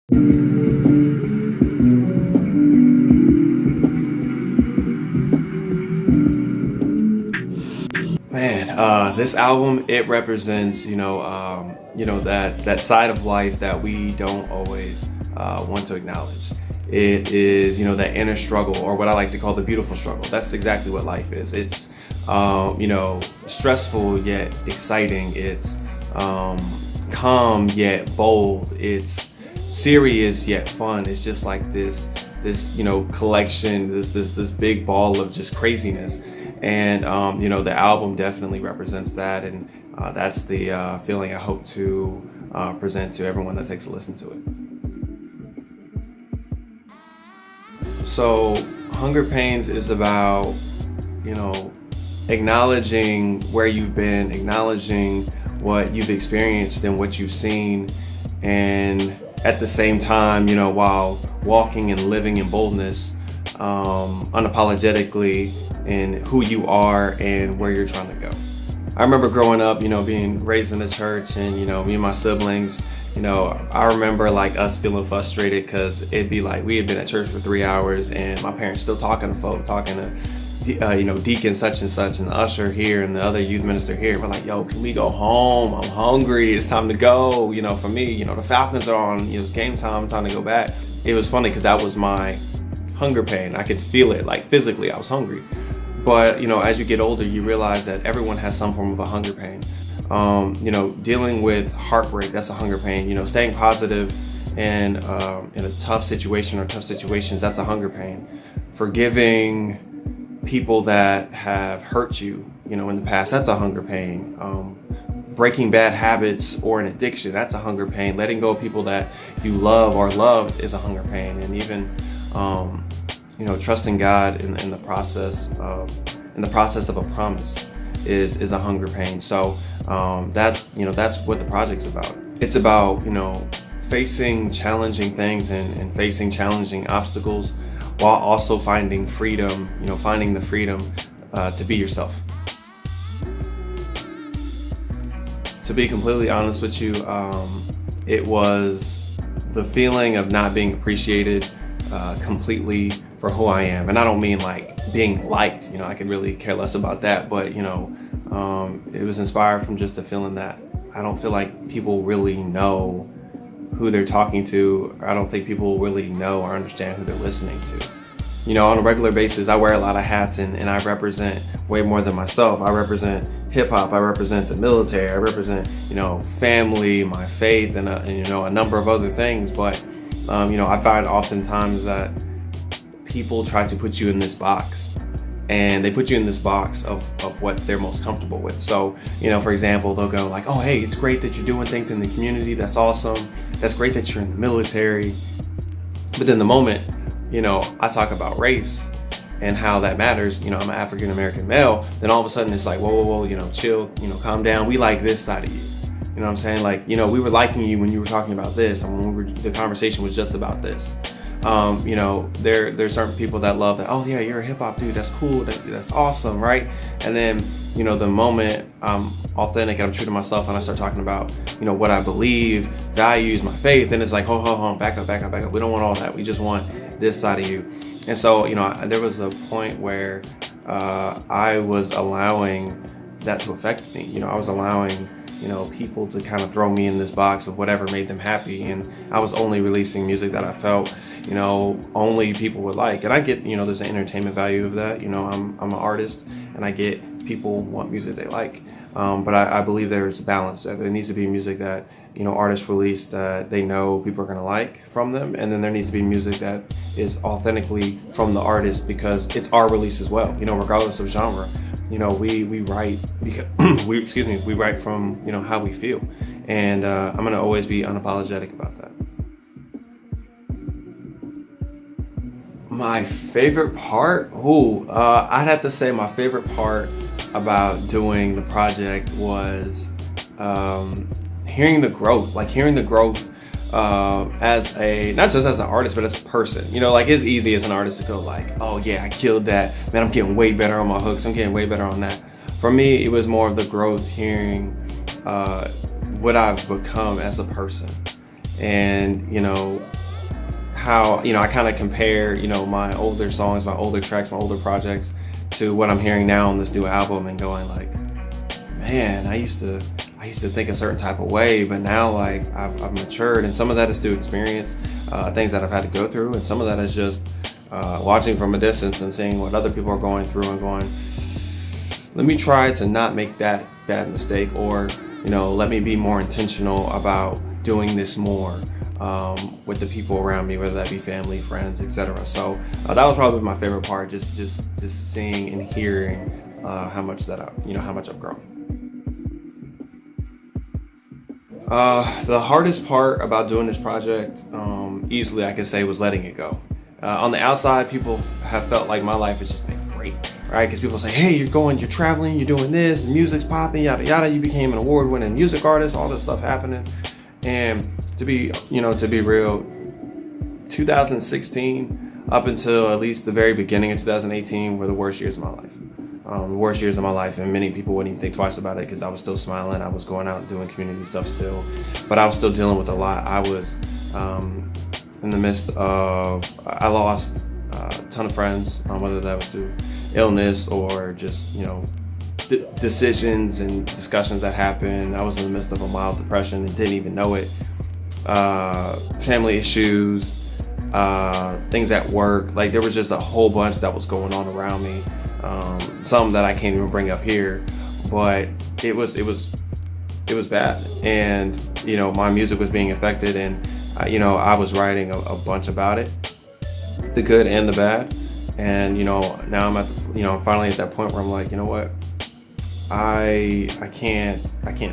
Man, this album, it represents, that side of life that we don't always want to acknowledge. It is, that inner struggle, or what I like to call the beautiful struggle. That's exactly what life is. It's, stressful yet exciting. It's calm yet bold. It's serious yet fun. It's just like this collection, this big ball of just craziness. And the album definitely represents that, and that's the feeling I hope to present to everyone that takes a listen to it. So Hunger Pains is about acknowledging where you've been, acknowledging what you've experienced and what you've seen, and at the same time, while walking and living in boldness, unapologetically, in who you are and where you're trying to go. I remember growing up, being raised in the church, and me and my siblings, I remember like us feeling frustrated because it'd be like we had been at church for 3 hours and my parents still talking to folk, talking to deacon such and such and the usher here and the other youth minister here. We're like, yo, can we go home? I'm hungry. It's time to go. For me, the Falcons are on. It's game time. Time to go back. It was funny because that was my hunger pain. I could feel it, like physically. I was hungry. But as you get older, you realize that everyone has some form of a hunger pain. Dealing with heartbreak, that's a hunger pain. Staying positive and in a tough situation or tough situations, that's a hunger pain. Forgiving people that have hurt you, in the past, that's a hunger pain. Breaking bad habits or an addiction, that's a hunger pain. Letting go of people that you love or loved is a hunger pain. And even trusting God in the process of a promise is a hunger pain. So that's what the project's about. It's about facing challenging things and facing challenging obstacles, while also finding freedom. Finding the freedom to be yourself. To be completely honest with you, it was the feeling of not being appreciated completely for who I am. And I don't mean like being liked, I could really care less about that, but it was inspired from just a feeling that I don't feel like people really know who they're talking to. I don't think people really know or understand who they're listening to. On a regular basis, I wear a lot of hats, and I represent way more than myself. I represent hip hop, I represent the military, I represent, family, my faith, and a number of other things. But I find oftentimes that people try to put you in this box, and they put you in this box of what they're most comfortable with. So, for example, they'll go like, oh, hey, it's great that you're doing things in the community. That's awesome. That's great that you're in the military. But then the moment, I talk about race and how that matters, I'm an African American male, then all of a sudden it's like, whoa, chill, calm down. We like this side of you. You know what I'm saying? Like, we were liking you when you were talking about this, and when the conversation was just about this. There's certain people that love that. Oh yeah, you're a hip hop dude. That's cool. That's awesome, right? And then, the moment I'm authentic and I'm true to myself, and I start talking about, what I believe, values, my faith, then it's like, hold, back up. We don't want all that. We just want this side of you. And so, there was a point where I was allowing that to affect me. I was allowing people to kind of throw me in this box of whatever made them happy, and I was only releasing music that I felt only people would like. And I get there's an entertainment value of that. I'm an artist, and I get people want music they like, but I believe there's a balance. There needs to be music that artists release that they know people are going to like from them, and then there needs to be music that is authentically from the artist, because it's our release as well, regardless of genre. We write because we write from how we feel, and I'm gonna always be unapologetic about that. My favorite part? I'd have to say my favorite part about doing the project was hearing the growth, as not just as an artist, but as a person. It's easy as an artist to go like, oh yeah, I killed that, man, I'm getting way better on my hooks, I'm getting way better on that. For me, it was more of the growth, hearing what I've become as a person, and how I kind of compare my older songs, my older tracks, my older projects to what I'm hearing now on this new album, and going like, man, I used to think a certain type of way, but now like I've matured, and some of that is through experience, things that I've had to go through, and some of that is just watching from a distance and seeing what other people are going through and going, let me try to not make that bad mistake, or let me be more intentional about doing this more with the people around me, whether that be family, friends, etc. So that was probably my favorite part, just seeing and hearing how much I've grown. The hardest part about doing this project, easily I could say, was letting it go. On the outside, people have felt like my life has just been great, right? Because people say, hey, you're traveling, you're doing this, music's popping, yada yada. You became an award-winning music artist, all this stuff happening. And to be real, 2016 up until at least the very beginning of 2018 were the worst years of my life. The worst years of my life, and many people wouldn't even think twice about it because I was still smiling. I was going out and doing community stuff still, but I was still dealing with a lot. I was in the midst of, I lost a ton of friends, whether that was through illness or just decisions and discussions that happened. I was in the midst of a mild depression and didn't even know it. Family issues, things at work, like there was just a whole bunch that was going on around me. Some that I can't even bring up here, but it was bad, and my music was being affected, and I was writing a bunch about it, the good and the bad, and now I'm at I'm finally at that point where I'm like, you know what, I can't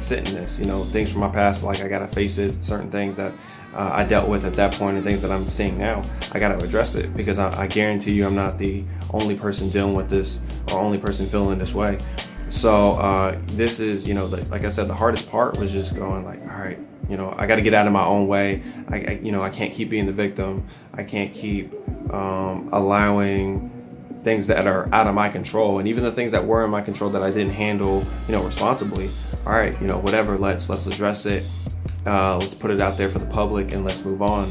sit in this, things from my past, like I gotta face it, certain things that I dealt with at that point and things that I'm seeing now, I gotta address it, because I guarantee you I'm not the only person dealing with this or only person feeling this way. So this is, like I said, the hardest part was just going like, all right, I got to get out of my own way. I can't keep being the victim. I can't keep allowing things that are out of my control, and even the things that were in my control that I didn't handle, responsibly. All right, whatever. Let's address it. Let's put it out there for the public, and let's move on,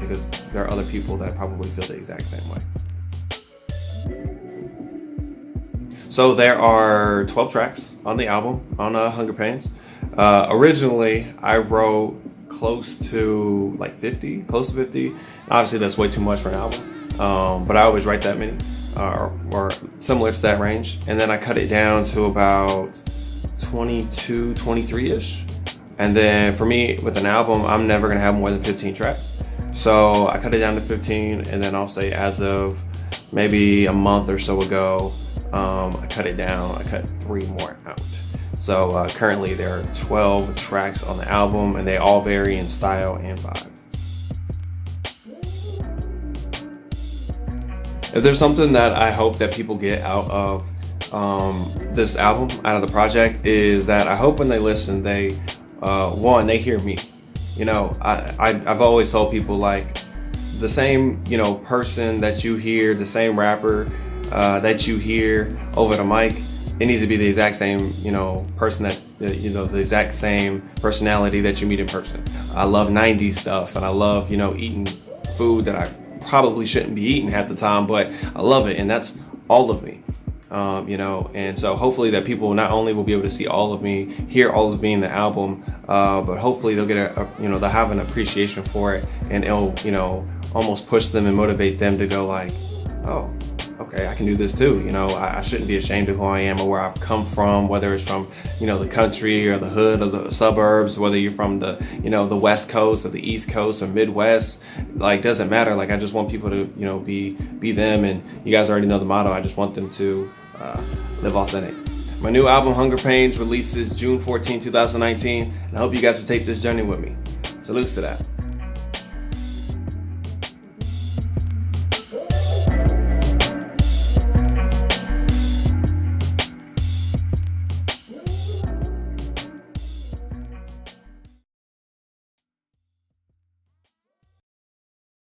because there are other people that probably feel the exact same way. So there are 12 tracks on the album, on Hunger Pains. Originally, I wrote close to 50. Obviously, that's way too much for an album, but I always write that many, or similar to that range. And then I cut it down to about 22, 23-ish. And then for me, with an album, I'm never going to have more than 15 tracks. So I cut it down to 15, and then I'll say as of maybe a month or so ago, I cut it down. I cut 3 more out. So currently there are 12 tracks on the album, and they all vary in style and vibe. If there's something that I hope that people get out of this album, out of the project, is that I hope when they listen, they they hear me. I've always told people, like, the same person that you hear, the same rapper that you hear over the mic, it needs to be the exact same person that the exact same personality that you meet in person. I love 90s stuff, and I love eating food that I probably shouldn't be eating half the time, but I love it, and that's all of me. And so hopefully that people not only will be able to see all of me, hear all of me in the album, but hopefully they'll get they'll have an appreciation for it, and it'll almost push them and motivate them to go like, oh, okay, I can do this too. I shouldn't be ashamed of who I am or where I've come from, whether it's from the country or the hood or the suburbs, whether you're from the the West Coast or the East Coast or Midwest, like, doesn't matter. Like, I just want people to be them, and you guys already know the motto. I just want them to live authentic. My new album, Hunger Pains, releases June 14, 2019, and I hope you guys will take this journey with me. Salutes to that.